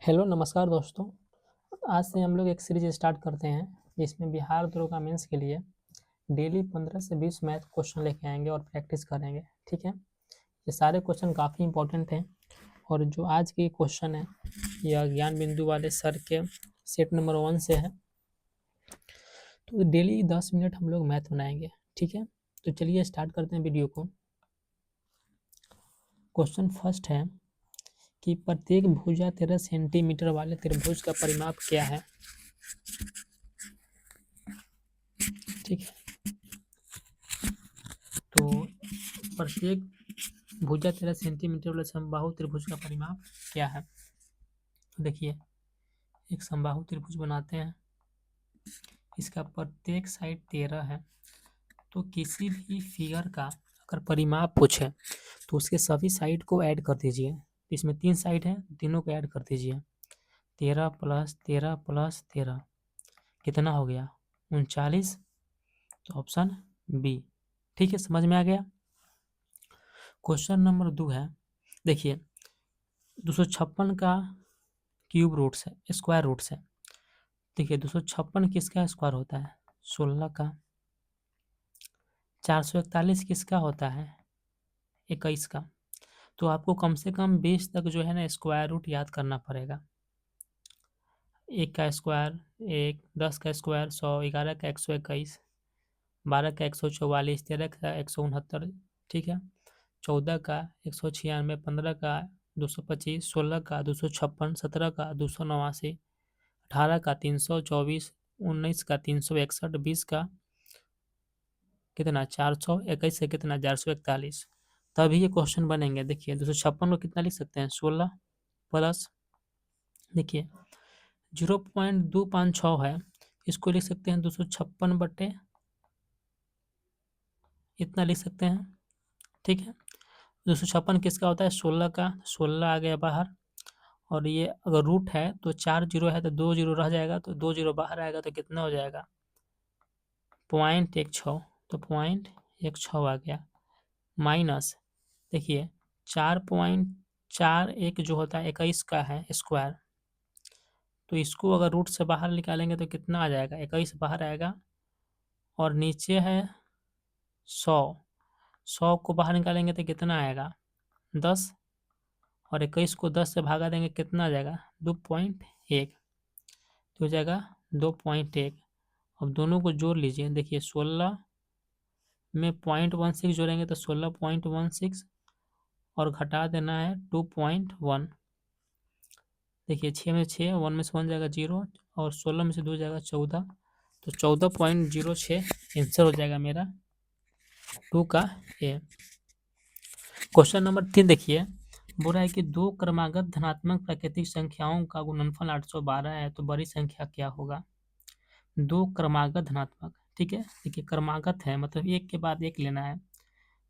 Hello नमस्कार दोस्तों। आज से हम लोग एक सीरीज स्टार्ट करते हैं जिसमें बिहार दरोगा मेंस के लिए डेली 15 से 20 मैथ क्वेश्चन लेके आएंगे और प्रैक्टिस करेंगे। ठीक है, ये सारे क्वेश्चन काफ़ी इंपॉर्टेंट हैं और जो आज के क्वेश्चन है यह ज्ञान बिंदु वाले सर के सेट नंबर 1 से है। तो डेली 10 मिनट हम लोग मैथ बनाएंगे। ठीक है, तो चलिए स्टार्ट करते हैं वीडियो को। क्वेश्चन फर्स्ट है कि प्रत्येक भुजा 13 सेंटीमीटर वाले त्रिभुज का परिमाप क्या है। ठीक है, तो प्रत्येक भुजा 13 सेंटीमीटर वाले समबाहु त्रिभुज का परिमाप क्या है। देखिए, एक समबाहु त्रिभुज बनाते हैं, इसका प्रत्येक साइड 13 है। तो किसी भी फिगर का अगर परिमाप पूछे तो उसके सभी साइड को ऐड कर दीजिए। इसमें 3 साइड है, तीनों को ऐड कर दीजिए। 13 प्लस 13 प्लस 13 कितना हो गया? 39। तो ऑप्शन बी। ठीक है, समझ में आ गया। क्वेश्चन नंबर 2 है, देखिए 256 का क्यूब रूट्स है, स्क्वायर रूट्स है। देखिए 256 किसका स्क्वायर होता है? 16 का। 441 किसका होता है? 21 का। तो आपको कम से कम 20 तक जो है ना स्क्वायर रूट याद करना पड़ेगा। 1 का स्क्वायर 1, 10 का स्क्वायर 100, 11 का 121, 12 का 144, 13 का 169, ठीक है, 14 का 196, 15 का 225, 16 का 256, 17 का 289, 18 का 324, 19 का 361, 20 का कितना 400, 21 से कितना 441। तभी ये क्वेश्चन बनेंगे। देखिए 256 को कितना लिख सकते हैं? 16 प्लस, देखिए 0.256 है, इसको लिख सकते हैं 256 बटे इतना लिख सकते हैं। ठीक है, 256 किसका होता है? 16 का। 16 आ गया बाहर, और ये अगर रूट है तो 4 जीरो है तो 2 जीरो रह जाएगा, तो 2 जीरो बाहर आएगा तो कितना हो जाएगा? 0.16। तो 0.16 आ गया, माइनस देखिए 4.41 जो होता है 21 का है स्क्वायर, तो इसको अगर रूट से बाहर निकालेंगे तो कितना आ जाएगा? 21 बाहर आएगा, और नीचे है 100। 100 को बाहर निकालेंगे तो कितना आएगा? 10, और 21 को 10 से भागा देंगे कितना आ जाएगा? 2.1, तो हो जाएगा 2.1। अब दोनों को जोड़ लीजिए। देखिए 16 में 0.16 जोड़ेंगे तो 16.16, और घटा देना है 2.1। देखिए 6 में 6, 1 में से 1 जाएगा 0, और 16 में से 2 जाएगा 14, तो 14.06 आंसर हो जाएगा मेरा 2 का ए। क्वेश्चन नंबर 3 देखिए, बोल रहा है कि दो क्रमागत धनात्मक प्राकृतिक संख्याओं का गुणनफल 812 है, तो बड़ी संख्या क्या होगा? दो क्रमागत धनात्मक, ठीक है, देखिए क्रमागत है मतलब एक के बाद एक लेना है।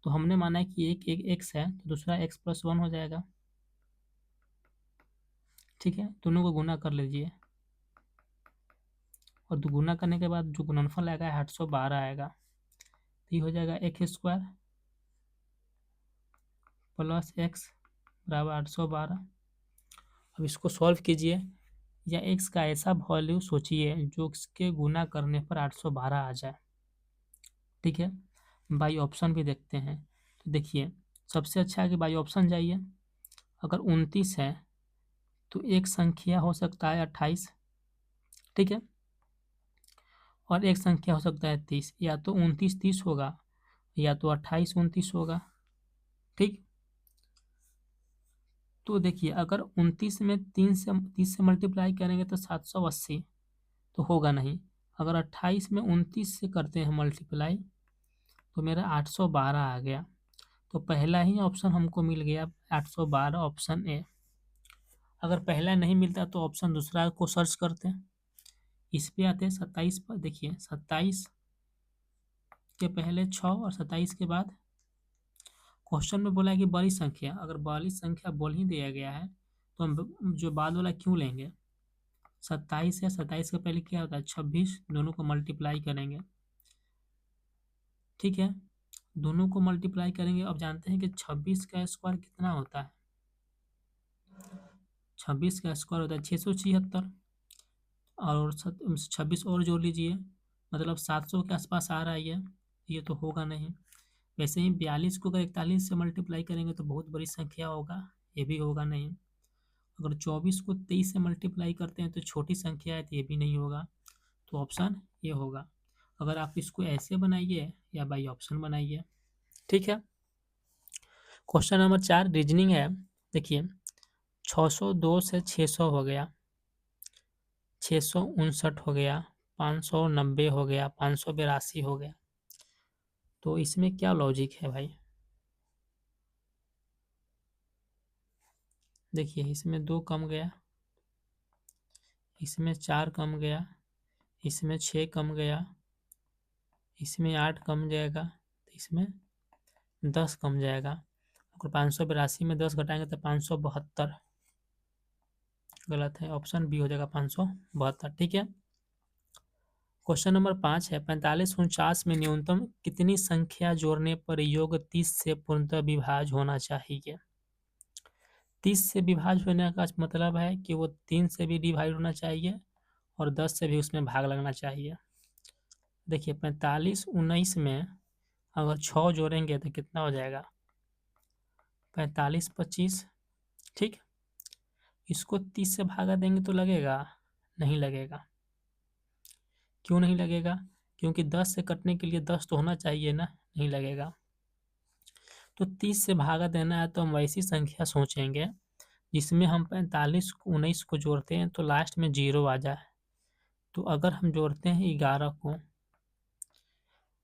तो हमने माना है कि एक एक एक्स है, तो दूसरा एक्स प्लस 1 हो जाएगा। ठीक है, दोनों को गुना कर लीजिए, और गुना करने के बाद जो गुणनफल आएगा 812 आएगा। तो ये हो जाएगा एक्स स्क्वायर प्लस एक्स बराबर 812। अब इसको सॉल्व कीजिए, या एक्स का ऐसा वैल्यू सोचिए जो इसके गुना करने पर 812 आ जाए। ठीक है, बाई ऑप्शन भी देखते हैं। तो देखिए सबसे अच्छा है कि बाई ऑप्शन जाइए। अगर 29 है तो एक संख्या हो सकता है 28, ठीक है, और एक संख्या हो सकता है 30। या तो 29 30 होगा, या तो 28 29 होगा। ठीक, तो देखिए अगर 29 में 30 से मल्टीप्लाई करेंगे तो 780, तो होगा नहीं। अगर 28 में 29 से करते हैं मल्टीप्लाई तो मेरा 812 आ गया। तो पहला ही ऑप्शन हमको मिल गया 812, ऑप्शन ए। अगर पहला नहीं मिलता तो ऑप्शन दूसरा को सर्च करते हैं। इस पे आते हैं 27 पर। देखिए 27 के पहले 6 और 27 के बाद क्वेश्चन में बोला है कि बड़ी संख्या, अगर बड़ी संख्या बोल ही दिया गया है तो हम जो बाद वाला क्यों लेंगे? 27 है, 27 के पहले क्या होता है? 26, दोनों को मल्टीप्लाई करेंगे। ठीक है, दोनों को मल्टीप्लाई करेंगे। अब जानते हैं कि 26 का स्क्वायर कितना होता है? 26 का स्क्वायर होता है 676 और 26 और जोड़ लीजिए, मतलब 700 के आसपास आ रहा है ये तो होगा नहीं। वैसे ही 42 को अगर 41 से मल्टीप्लाई करेंगे तो बहुत बड़ी संख्या होगा, ये भी होगा नहीं। अगर 24 को 23 से मल्टीप्लाई करते हैं तो छोटी संख्या है, तो ये भी नहीं होगा। तो ऑप्शन ये होगा। अगर आप इसको ऐसे बनाइए या बाई ऑप्शन बनाइए, ठीक है। क्वेश्चन नंबर 4 रीजनिंग है। देखिए 602 से 600 हो गया, 659 हो गया, 590 हो गया, 582 हो गया। तो इसमें क्या लॉजिक है भाई? देखिए इसमें 2 कम गया, इसमें 4 कम गया, इसमें 6 कम गया, इसमें 8 कम जाएगा, तो इसमें 10 कम जाएगा। अगर 582 में 10 घटाएंगे तो 572, गलत है, ऑप्शन बी हो जाएगा 572, ठीक है। क्वेश्चन नंबर 5 है 45 49 में न्यूनतम कितनी संख्या जोड़ने पर योग 30 से पूर्णतः विभाज्य होना चाहिए? 30 से विभाज्य होने का मतलब है कि वो 3 से भी डिवाइड होना चाहिए और 10 से भी उसमें भाग लगना चाहिए। देखिए 45 19 में अगर 6 जोड़ेंगे तो कितना हो जाएगा? 45 25, ठीक। इसको 30 से भागा देंगे तो लगेगा? नहीं लगेगा। क्यों नहीं लगेगा? क्योंकि 10 से कटने के लिए 10 तो होना चाहिए ना, नहीं लगेगा। तो 30 से भागा देना है तो हम वैसी संख्या सोचेंगे जिसमें हम 45 19 को जोड़ते हैं तो लास्ट में 0 आ जाए। तो अगर हम जोड़ते हैं 11 को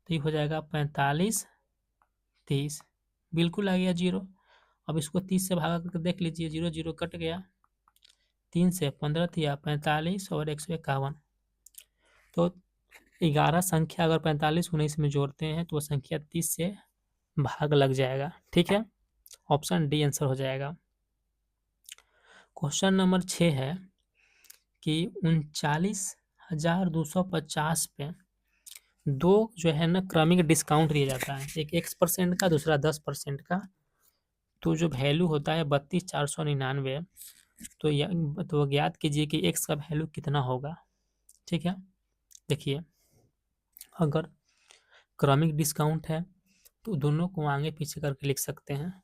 तो ये हो जाएगा 45 30, बिल्कुल आ गया 0। अब इसको 30 से भागा करके देख लीजिए, 0 0 कट गया, 3 से 15 दिया, 45 और 151। तो 11 संख्या अगर 45 19 में जोड़ते हैं तो वो संख्या 30 से भाग लग जाएगा, ठीक है। ऑप्शन डी आंसर हो जाएगा। क्वेश्चन नंबर 6 है कि 39,250 पे दो जो है ना क्रमिक डिस्काउंट दिया जाता है, एक X% का, दूसरा 10% का। तो जो वैल्यू होता है 32,499, तो ज्ञात कीजिए कि x का वैल्यू कितना होगा, ठीक है। देखिए अगर क्रमिक डिस्काउंट है तो दोनों को आगे पीछे करके लिख सकते हैं।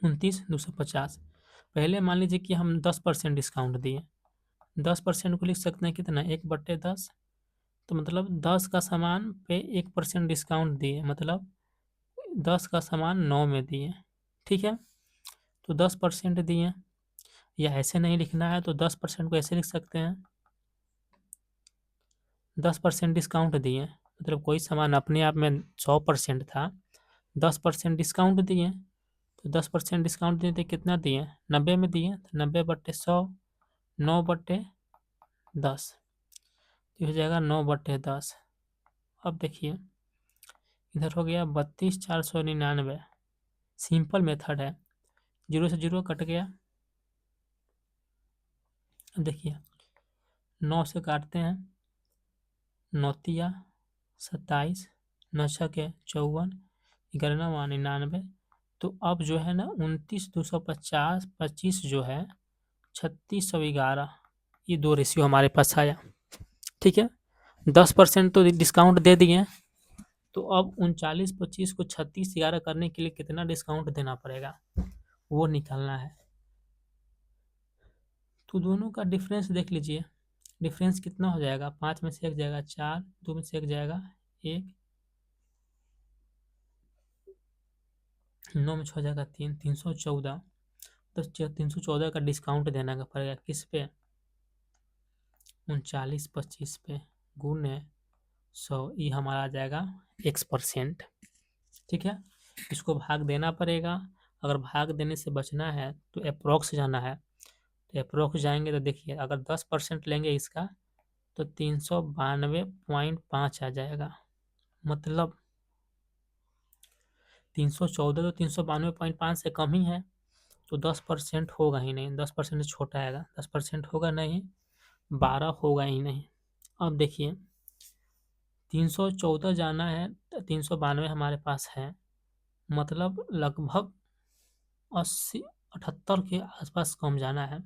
29,250, पहले मान लीजिए कि हम 10% डिस्काउंट दिए, 10% को लिख सकते हैं कितना, 1/10। तो मतलब 10 का सामान पे 1% डिस्काउंट दिए, मतलब 10 का सामान 9 में दिए, ठीक है। तो 10% दिए, या ऐसे नहीं लिखना है तो 10% को ऐसे लिख सकते हैं, 10% डिस्काउंट दिए, मतलब कोई सामान अपने आप में 100% था, 10% डिस्काउंट दिए, तो 10% डिस्काउंट दिए तो कितना दिए, 90 में दिए, तो 90/100, 9/10, तो हो जाएगा 9/10। अब देखिए इधर हो गया 32,499, सिंपल मेथड है, 0 से 0 कट गया। अब देखिए 9 से काटते हैं, 9 तिया 27, 9 छके 54, 11 99। तो अब जो है ना 29,250 25 जो है 3611, ये 2 रेशियो हमारे पास आया, ठीक है। 10% तो डिस्काउंट दे दिए, तो अब 39 25 को 3611 करने के लिए कितना डिस्काउंट देना पड़ेगा वो निकालना है। तो दोनों का डिफरेंस देख लीजिए, डिफरेंस कितना हो जाएगा, 5 में से 1 जाएगा 4, 2 में से 1 जाएगा 1, 9 में 6 जाएगा 3, 314। तो 314 का डिस्काउंट देना का पड़ेगा किस पे, 39 25 पे, गुने 100, ये हमारा आ जाएगा X%, ठीक है। इसको भाग देना पड़ेगा, अगर भाग देने से बचना है तो अप्रोक्स जाना है, तो अप्रोक्स जाएंगे तो देखिए अगर 10% लेंगे इसका तो 392.5 आ जाएगा, मतलब 314 तो 392.5 से कम ही है, तो 10% होगा ही नहीं, 10% से छोटा आएगा, 10% होगा नहीं, 12 होगा ही नहीं। अब देखिए 314 जाना है, 392 हमारे पास है, मतलब लगभग 78 के आसपास कम जाना है।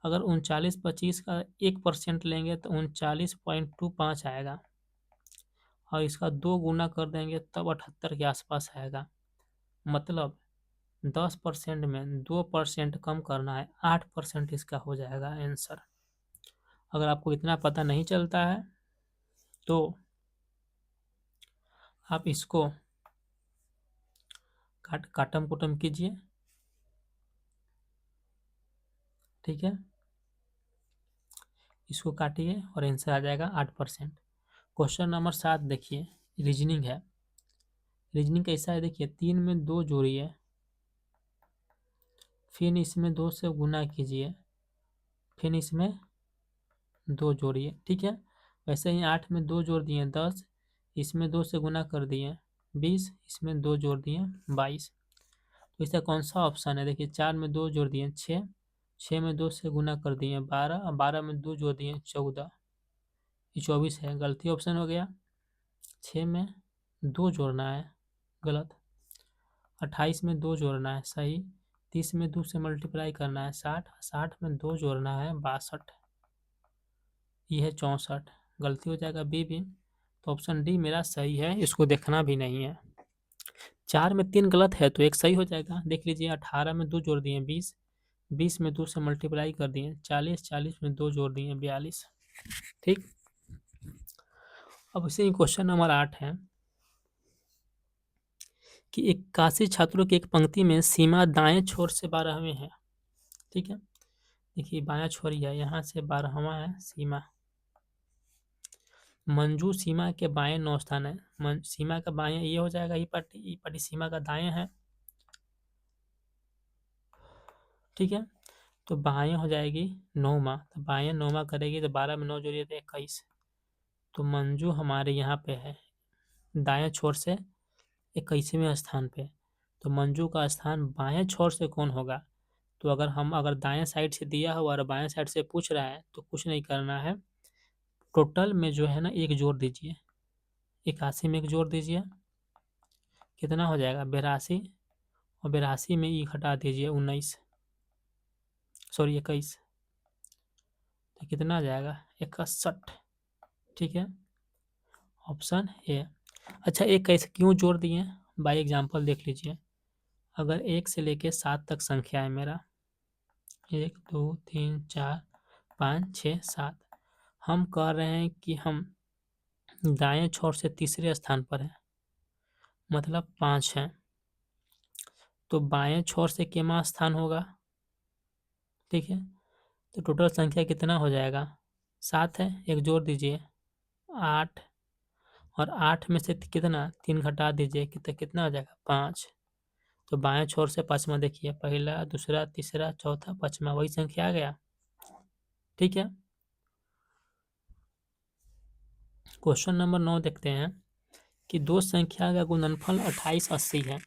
अगर 39-25 का 1% लेंगे तो 39.25 आएगा, और इसका 2 गुना कर देंगे तब 78 के आसपास आएगा। मतलब 10% में 2% कम करना है, 8% इसका हो जाएगा आंसर। अगर आपको इतना पता नहीं चलता है तो आप इसको काटम कुटम कीजिए, ठीक है। इसको काटिए और आंसर आ जाएगा 8%। क्वेश्चन नंबर 7 देखिए, रीजनिंग है। रीजनिंग कैसा है देखिए, 3 में 2 जोड़िए, फिर इसमें 2 से गुना कीजिए, फिर इसमें 2 जोड़िए, ठीक है। वैसे ही 8 में 2 जोड़ दिए 10, इसमें 2 से गुना कर दिए 20, इसमें 2 जोड़ दिए 22। तो इसका कौन सा ऑप्शन है देखिए, 4 में 2 जोड़ दिए 6, 6 में 2 से गुना कर दिए 12, और 12 में 2 जोड़ दिए 14, ये 24 है। गलती ऑप्शन हो गया। 6 में 2 जोड़ना है, गलत। 28 में 2 जोड़ना है, सही। 30 में 2 से मल्टीप्लाई करना है 60, 60 में 2 जोड़ना है 62, ये है 64। गलती हो जाएगा बी भी। तो ऑप्शन डी मेरा सही है, इसको देखना भी नहीं है। 4 में 3 गलत है तो एक सही हो जाएगा, देख लीजिए। 18 में 2 जोड़ दिए 20, 20 में 2 से मल्टीप्लाई कर दिए 40, 40 में 2 जोड़ दिए 42, ठीक। अब इसे क्वेश्चन नंबर 8 है कि 81 छात्रों की एक पंक्ति में सीमा दाएं छोर से 12वें है, ठीक है। देखिए बायां छोर है, यहाँ से 12वां है सीमा। मंजू सीमा के बाएं 9 स्थान है। सीमा का बाएं ये हो जाएगा, ये पट्टी सीमा का दाएं है, ठीक है। तो बाएं हो जाएगी 9वां, तो बाएं 9वां करेगी तो 12 में 9 जोड़िए तो 21। तो मंजू हमारे यहाँ पे है दाएं छोर से 21वें स्थान पे। तो मंजू का स्थान बाएं छोर से कौन होगा? तो अगर दाएं साइड से दिया हुआ और बाएं साइड से पूछ रहा है तो कुछ नहीं करना है, टोटल में जो है ना एक जोड़ दीजिए, 81 में एक जोड़ दीजिए, कितना हो जाएगा 82, और 82 में एक हटा दीजिए 19, सॉरी 21, तो कितना आ जाएगा 61, ठीक है। Option A. अच्छा, एक कैसे क्यों जोड़ दिए, बाई एग्जाम्पल देख लीजिए। अगर 1 से लेके 7 तक संख्या है मेरा, 1 2 3 4 5 6 7, हम कह रहे हैं कि हम दाएं छोर से तीसरे स्थान पर है, मतलब 5 है। तो बाएं छोर से केमा स्थान होगा, ठीक है। तो टोटल संख्या कितना हो जाएगा 7 है, एक जोड़ दीजिए 8, और 8 में से कितना 3 घटा दीजिए तो कितना हो जाएगा 5। तो बाएं छोर से पाँचवा देखिए, पहला दूसरा तीसरा चौथा पाँचवा, वही संख्या आ गया, ठीक है। क्वेश्चन नंबर 9 देखते हैं कि दो संख्या का गुणनफल 2880 है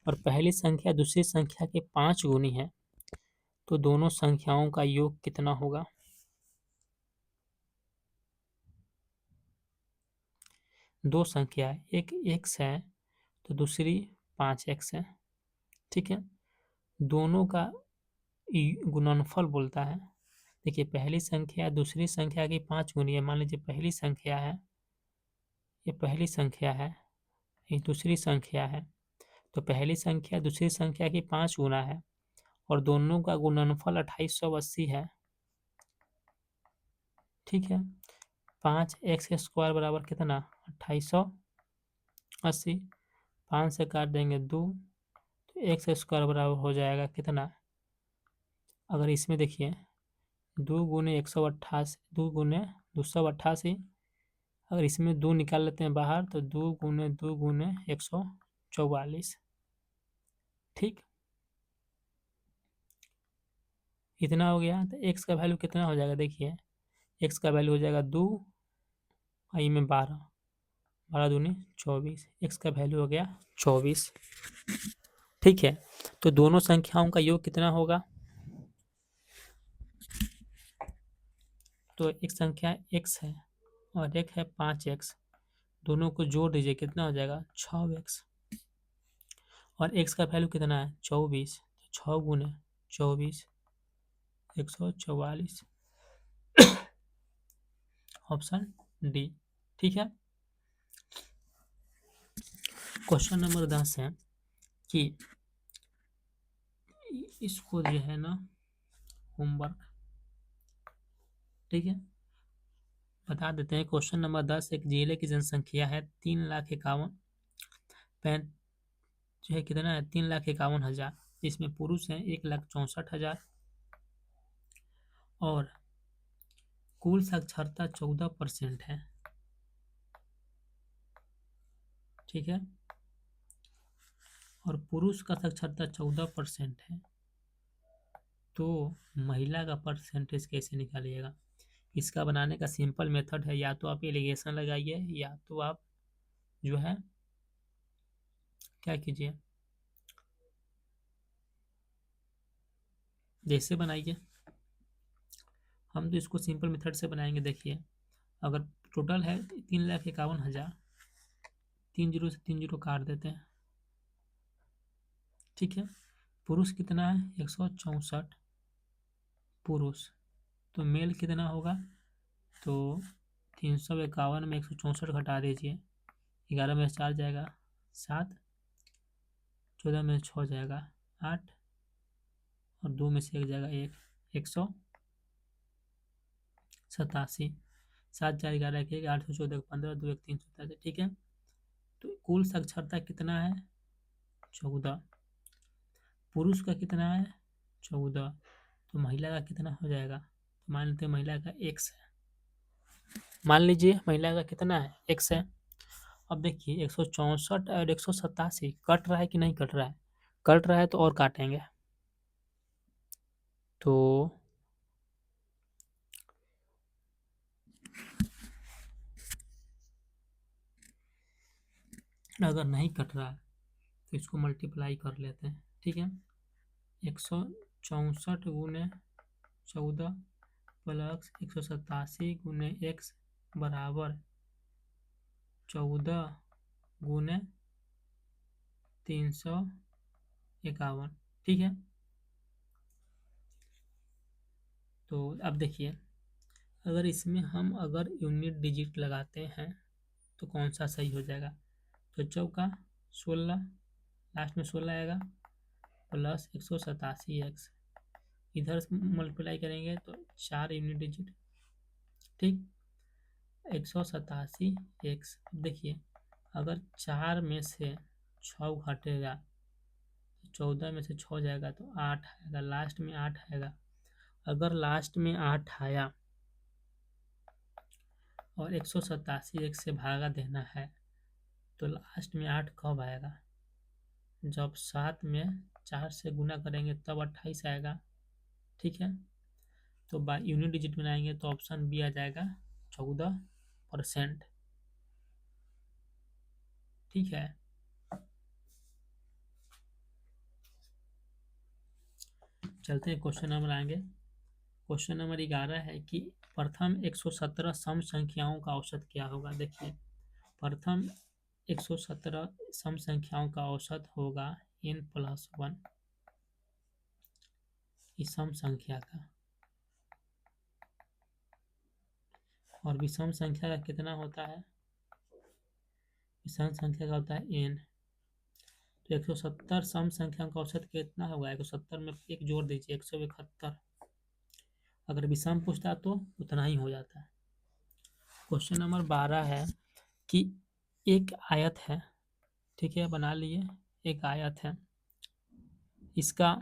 और पहली संख्या दूसरी संख्या के 5 गुनी है, तो दोनों संख्याओं का योग कितना होगा? दो संख्या है, एक x है तो दूसरी 5x है, ठीक है। दोनों का गुणनफल बोलता है। देखिए पहली संख्या दूसरी संख्या की 5 गुनी है। मान लीजिए पहली संख्या है, ये पहली संख्या है, ये दूसरी संख्या है। तो पहली संख्या दूसरी संख्या की 5 गुना है और दोनों का गुणनफल 2880 है, ठीक है। 5x² बराबर कितना 2880, 5 से काट देंगे 2, तो x² बराबर हो जाएगा कितना, अगर इसमें देखिए 2 गुने 188, 2 गुने 288, अगर इसमें 2 निकाल लेते हैं बाहर तो 2 गुने 144, ठीक। इतना हो गया। तो x का वैल्यू कितना हो जाएगा देखिए, x का वैल्यू हो जाएगा 2, आई में 12, 12 दूनी 24, x का वैल्यू हो गया 24, ठीक है। तो दोनों संख्याओं का योग कितना होगा? तो एक संख्या x है और एक है 5x, दोनों को जोड़ दीजिए कितना हो जाएगा 6x। और x का वैल्यू कितना है 24, तो 6 गुने 24 144, ऑप्शन डी। ठीक है। क्वेश्चन नंबर 10 है कि इसको जो है ना होमवर्क, ठीक है, बता देते हैं। क्वेश्चन नंबर 10, एक जिले की जनसंख्या है 3,51,000, जो है कितना है 3,51,000, जिसमें पुरुष हैं 1,64,000 और कुल साक्षरता 14% है। ठीक है, और पुरुष का साक्षरता 14% है, तो महिला का परसेंटेज कैसे निकालिएगा? इसका बनाने का सिंपल मेथड है, या तो आप एलिगेशन लगाइए या तो आप जो है क्या कीजिए, जैसे बनाइए। हम तो इसको सिंपल मेथड से बनाएंगे। देखिए, अगर टोटल है 3,51,000, 3 जीरो से 3 जीरो काट देते हैं। ठीक है, पुरुष कितना है 164 पुरुष, तो मेल कितना होगा, तो 351 में 164 घटा दीजिए, 11 में से 4 जाएगा 7, 14 में से 6 जाएगा 8 और 2 में से 1 जाएगा 1, 187, 7 4 11 1 8 14 15 2 1 387। ठीक है, तो कुल साक्षरता कितना है 14, पुरुष का कितना है 14, तो महिला का कितना हो जाएगा, तो मान लेते हैं महिला का x है, मान लीजिए महिला का कितना है x है। अब देखिए 164 और 187 कट रहा है कि नहीं कट रहा है, कट रहा है तो और काटेंगे, तो अगर नहीं कट रहा है तो इसको मल्टीप्लाई कर लेते हैं। ठीक है, 164 गुने 14 प्लस 187 गुने x बराबर 14 गुने 351। ठीक है, तो अब देखिए, अगर इसमें हम अगर यूनिट डिजिट लगाते हैं तो कौन सा सही हो जाएगा, तो चौका 16, लास्ट में 16 आएगा प्लस 187 एक्स, इधर मल्टीप्लाई करेंगे तो 4 यूनिट डिजिट। ठीक, 187 एक्स। अब देखिए, अगर 4 में से 6 घटेगा तो 14 में से 6 जाएगा तो 8 आएगा, लास्ट में 8 आएगा। अगर लास्ट में 8 आया और 187 एक्स से भागा देना है तो लास्ट में 8 कब आएगा, जब 7 में 4 से गुना करेंगे तब 28 आएगा। ठीक है, तो बाई यूनिट डिजिट बनाएंगे तो ऑप्शन बी आ जाएगा 14%। ठीक है, चलते हैं क्वेश्चन नंबर आएंगे। क्वेश्चन नंबर 11 है कि प्रथम 117 सम संख्याओं का औसत क्या होगा। देखिए, प्रथम 117 सम संख्याओं का औसत होगा n+1, इस सम संख्या का, और विषम संख्या का कितना होता है, विषम संख्या का होता है n। तो 170 सम संख्या का औसत कितना होगा, 170 में एक जोड़ दीजिए 171। अगर विषम पूछता तो उतना ही हो जाता है। क्वेश्चन नंबर 12 है कि एक आयत है, ठीक है, बना लिए, एक आयत है, इसका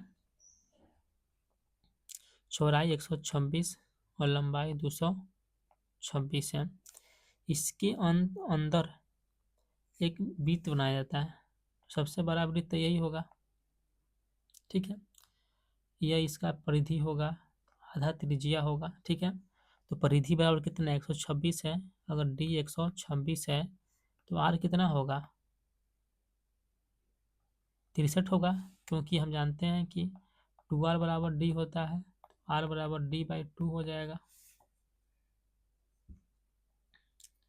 चौड़ाई 126 और लंबाई 226 है। इसके अंदर एक वृत्त बनाया जाता है, सबसे बड़ा वृत्त यही होगा। ठीक है, यह इसका परिधि होगा, आधा त्रिज्या होगा। ठीक है, तो परिधि बराबर कितना 126 है, अगर डी 126 है तो आर कितना होगा 63 होगा, क्योंकि हम जानते हैं कि 2r बराबर डी होता है, आर बराबर d/2 हो जाएगा।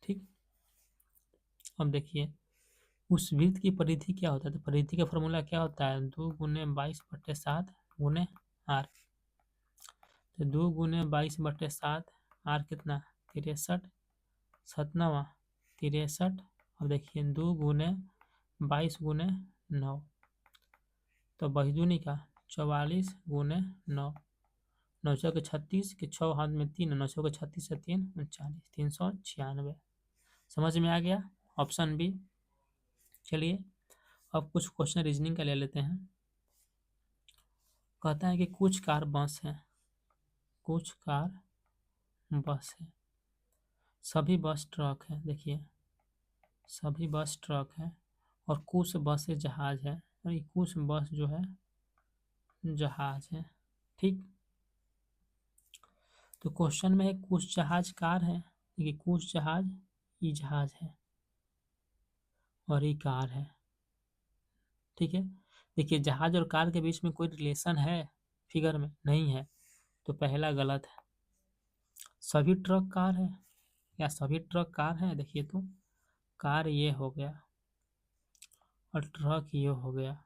ठीक, अब देखिए उस वृत्त की परिधि क्या होता है? तो परिधि का फॉर्मूला क्या होता है? 2 × 22/7 गुने आर। तो 2 × 22/7 आर कितना? 63 सतनवा 63। अब देखिए 2 × 22 × 9 तो बहीदुनी का 44 × 9 9 के 36 के 6 हाथ में 3 9 के 36 से 3 39 396। समझ में आ गया? Option B. चलिए अब कुछ क्वेश्चन रीजनिंग का ले लेते हैं। कहता है कि कुछ कार बस है, कुछ कार बस है, सभी बस ट्रक है। देखिए सभी बस ट्रक है और कुछ बसें जहाज है और ये कुछ बस जो है जहाज है। ठीक, तो क्वेश्चन में है कुछ जहाज कार है। देखिए कुछ जहाज ये जहाज है और ये कार है। ठीक है, देखिए जहाज और कार के बीच में कोई रिलेशन है फिगर में? नहीं है, तो पहला गलत है। सभी ट्रक कार है या सभी ट्रक कार है? देखिए तो कार ये हो गया और ट्रक ये हो गया,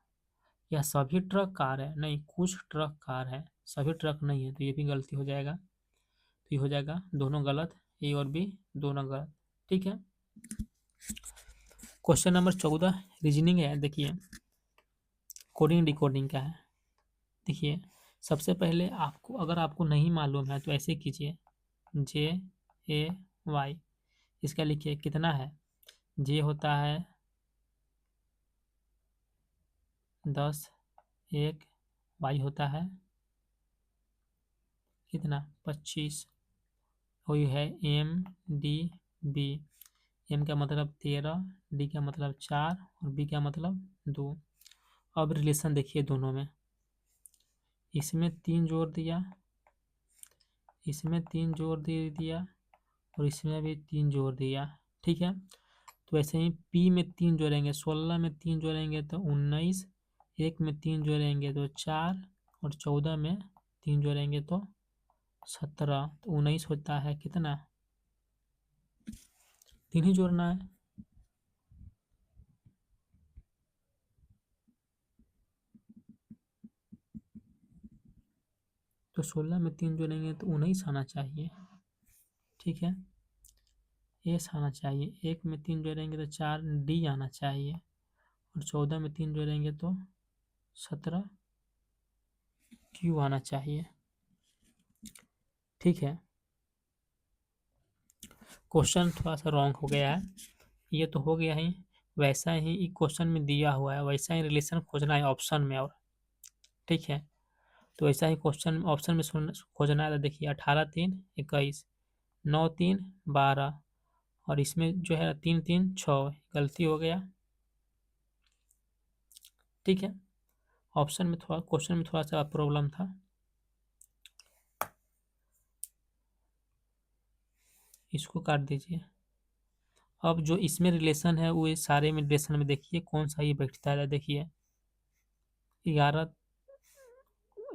या सभी ट्रक कार है? नहीं, कुछ ट्रक कार है, सभी ट्रक नहीं है, तो ये भी गलती हो जाएगा। तो ये हो जाएगा दोनों गलत, ए और बी दोनों गलत। ठीक है, क्वेश्चन नंबर 14 रीजनिंग है। देखिए कोडिंग डिकोडिंग का है। देखिए सबसे पहले आपको, अगर आपको नहीं मालूम है तो ऐसे कीजिए, JAY इसका लिखिए कितना है? जे होता है 10, 1, वाई होता है कितना? 25। वही है MDB। एम का मतलब 13, डी का मतलब 4 और बी का मतलब 2। अब रिलेशन देखिए दोनों में, इसमें 3 जोड़ दिया, इसमें 3 जोड़ दे दिया और इसमें भी 3 जोड़ दिया। ठीक है, तो ऐसे ही पी में 3 जोड़ेंगे 16 में 3 जोड़ेंगे तो 19, 1 में 3 जोड़ेंगे तो 4 और 14 में 3 जोड़ेंगे तो 17। तो 19 होता है कितना? 3 ही जोड़ना है। तो 16 में 3 जोड़ेंगे तो 19 आना चाहिए। ठीक है, एस आना चाहिए। 1 में 3 जोड़ेंगे तो 4 डी आना चाहिए और 14 में 3 जोड़ेंगे तो 17 क्यू आना चाहिए। ठीक है, क्वेश्चन थोड़ा सा रॉन्ग हो गया है, ये तो हो गया ही, वैसा ही क्वेश्चन में दिया हुआ है वैसा ही रिलेशन खोजना है ऑप्शन में। और ठीक है, तो ऐसा ही क्वेश्चन ऑप्शन में खोजना है। तो देखिए 18 3 21, 9 3 12 और इसमें जो है 3 3 6, गलती हो गया। ठीक है, ऑप्शन में थोड़ा, क्वेश्चन में थोड़ा सा प्रॉब्लम था। इसको काट दीजिए। अब जो इसमें रिलेशन है वो सारे में रिलेशन में देखिए कौन सा ये बैठता है। देखिए 11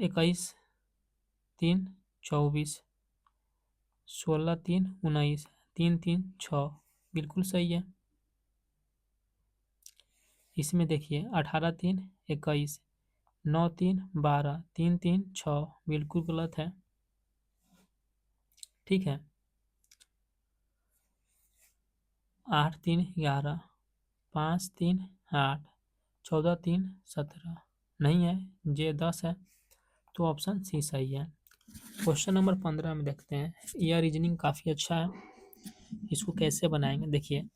21 3 24, 16 3 19, 3 3 6, बिल्कुल सही है। इसमें देखिए 18 3 21, 9 3 12, 3 3 6, बिल्कुल गलत है। ठीक है, 8 3 11, 5 3 8, 14 3 17, नहीं है, जे 10 है, तो ऑप्शन सी सही है। क्वेश्चन नंबर 15 में देखते हैं। यह रीजनिंग काफ़ी अच्छा है, इसको कैसे बनाएंगे? देखिए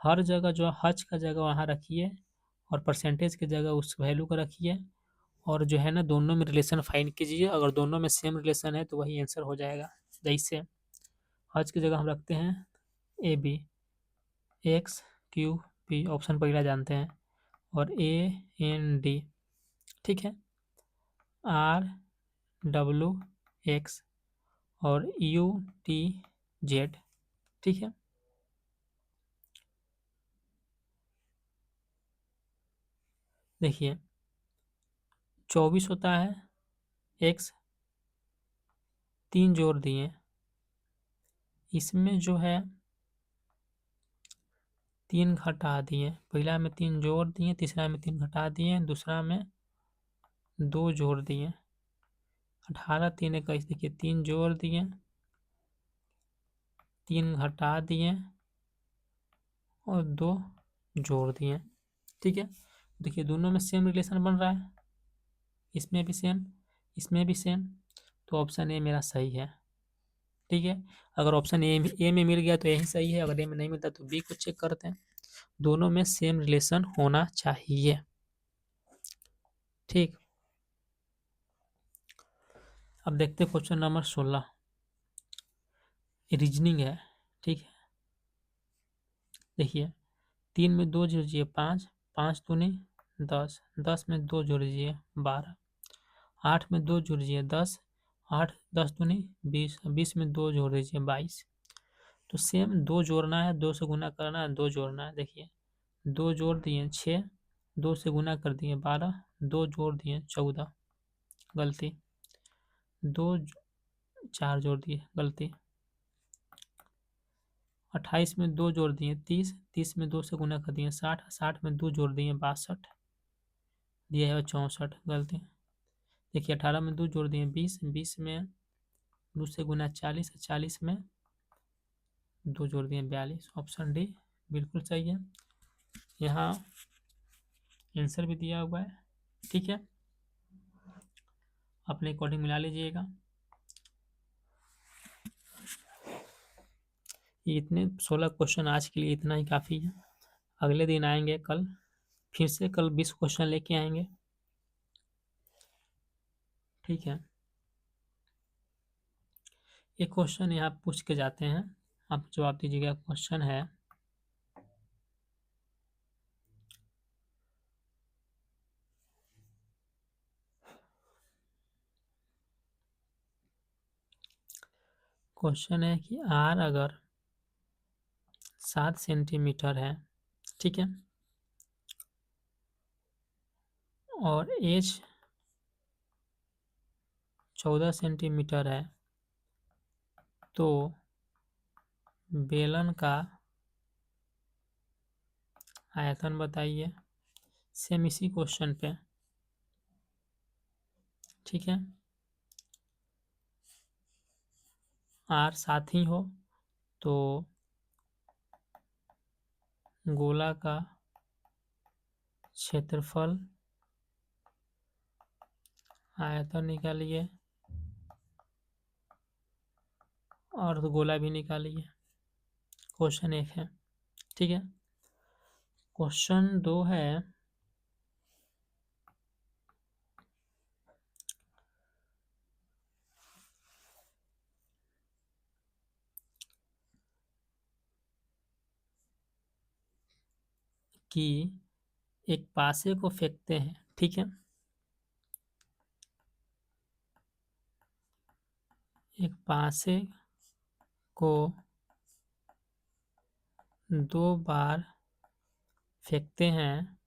हर जगह जो हज का जगह वहाँ रखिए और परसेंटेज की जगह उस वैल्यू को रखिए और जो है ना दोनों में रिलेशन फाइंड कीजिए। अगर दोनों में सेम रिलेशन है तो वही आंसर हो जाएगा। जैसे हज की जगह हम रखते हैं AB, XQP ऑप्शन पहला जानते हैं और AND। ठीक है, RWX और UTZ। ठीक है, देखिए 24 होता है, X 3 जोड़ दिए, इसमें जो है 3 घटा दिए, पहला में 3 जोड़ दिए, तीसरा में 3 घटा दिए, दूसरा में 2 जोड़ दिए। 18 3 21, देखिए 3 जोड़ दिए, 3 घटा दिए और 2 जोड़ दिए। ठीक है, देखिए दोनों में सेम रिलेशन बन रहा है, इसमें भी सेम, इसमें भी सेम, तो ऑप्शन ए मेरा सही है। ठीक है, अगर ऑप्शन ए में मिल गया तो यही सही है, अगर ए में नहीं मिलता तो बी को चेक करते हैं। दोनों में सेम रिलेशन होना चाहिए। ठीक, अब देखते हैं क्वेश्चन नंबर 16, रीजनिंग है। ठीक है, देखिए 3 में 2 जोड़िए 5, 5 दूनी 10, 10 में 2 जोड़िए 12, 8 में 2 जोड़िए 10, 8 10 दूनी 20, 20 में 2 जोड़ दीजिए 22। तो सेम 2 जोड़ना है, 2 से गुना करना है, 2 जोड़ना है। देखिए 2 जोड़ दिए 6, 2 से गुना कर दिए 12, 2 जोड़ दिए 14, गलती, 2 4 जोड़ दिए, गलती, 28 में 2 जोड़ दिए 30, 30 में 2 से गुना कर दिए 60, 60 में 2 जोड़ दिए 62, दिया है 64, गलती। देखिए 18 में 2 जोड़ दिए 20, 20 में 2 से गुना 40, 40 में 2 जोड़ दिए 42। ऑप्शन डी बिल्कुल सही है, यहाँ आंसर भी दिया हुआ है। ठीक है, अपने अकॉर्डिंग मिला लीजिएगा। ये इतने 16 क्वेश्चन आज के लिए इतना ही काफ़ी है। अगले दिन आएंगे कल, फिर से कल 20 क्वेश्चन लेके आएंगे। ठीक है, एक क्वेश्चन यहाँ पूछ के जाते हैं, आप जवाब दीजिएगा। क्वेश्चन है, क्वेश्चन है कि आर अगर 7 सेंटीमीटर है, ठीक है, और एच 14 सेंटीमीटर है, तो बेलन का आयतन बताइए। सेम इसी क्वेश्चन पे, ठीक है, आर 7 ही हो तो गोला का क्षेत्रफल आयतन निकालिए और गोला भी निकालिए। क्वेश्चन 1 है। ठीक है, क्वेश्चन 2 है कि एक पासे को फेंकते हैं, ठीक है, एक पासे को 2 बार फेंकते हैं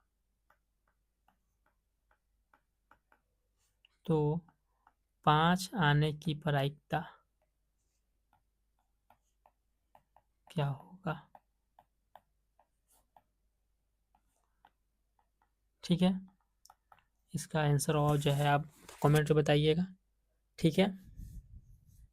तो 5 आने की प्रायिकता क्या होगा। ठीक है, इसका आंसर और जो है आप कमेंट में बताइएगा। ठीक है।